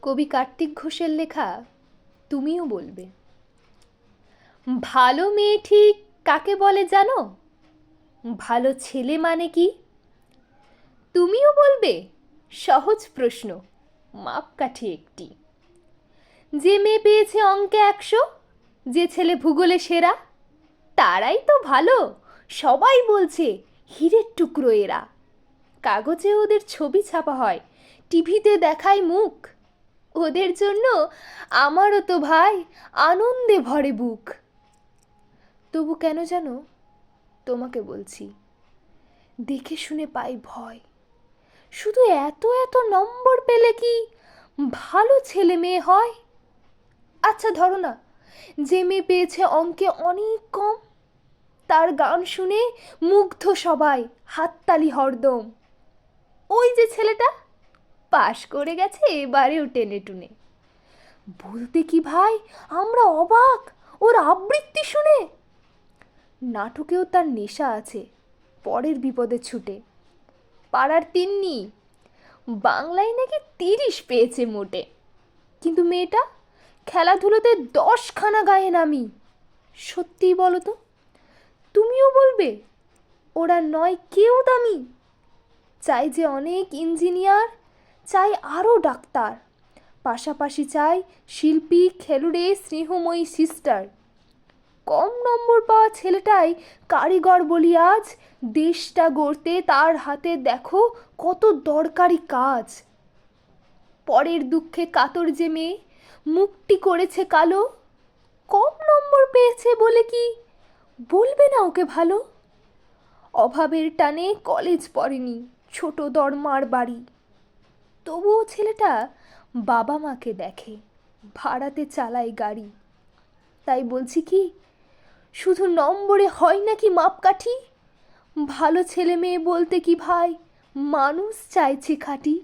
কবি কার্তিক ঘোষের লেখা তুমিও বলবে। ভালো মেয়ে ঠিক কাকে বলে জানো? ভালো ছেলে মানে কি? তুমিও বলবে? সহজ প্রশ্ন, মাপকাঠি একটি। যে মেয়ে পেয়েছে অঙ্কে 100, যে ছেলে ভূগোলে সেরা, তারাই তো ভালো। সবাই বলছে হীরের টুকরো এরা। কাগজে ওদের ছবি ছাপা হয়, টিভিতে দেখায় মুখ। ওদের জন্য আমারও তো ভাই আনন্দে ভরে বুক। তবু কেন জানো তোমাকে বলছি, দেখে শুনে পাই ভয়। শুধু এত এত নম্বর পেলে কি ভালো ছেলে মেয়ে হয়? আচ্ছা ধরো না, যে মেয়ে পেয়েছে অঙ্কে অনেক কম, তার গান শুনে মুগ্ধ সবাই, হাততালি হরদম। ওই যে ছেলেটা পাশ করে গেছে এবারেও টেনে টুনে। বলতে কি ভাই আমরা অবাক ওর আবৃত্তি শুনে। নাটকেও তার নেশা আছে, পরের বিপদে ছুটে। পাড়ার তিন্নি বাংলায় নাকি 30 পেয়েছে মোটে। কিন্তু মেয়েটা খেলাধুলোতে 10খানা গায়ে নামি। সত্যিই বলো তো, তুমিও বলবে ওরা নয় কেউ দামি? চাই যে অনেক ইঞ্জিনিয়ার, চাই আরও ডাক্তার, পাশাপাশি চাই শিল্পী, খেলুড়ে, স্নেহময়ী সিস্টার। কম নম্বর পাওয়া ছেলেটাই কারিগর বলি আজ, দেশটা গড়তে তার হাতে দেখো কত দরকারি কাজ। পরের দুঃখে কাতর যে মেয়ে মুখটি করেছে কালো, কম নম্বর পেয়েছে বলে কি বলবে না ওকে ভালো? অভাবের টানে কলেজ পড়েনি, ছোট দরমার বাড়ি। তবুও ছেলেটা বাবা মাকে দেখে, ভাড়াতে চালায় গাড়ি। তাই বলছি কি, শুধু নম্বরে হয় নাকি মাপকাঠি? ভালো ছেলে মেয়ে বলতে কি ভাই মানুষ চাইছে খাঁটি।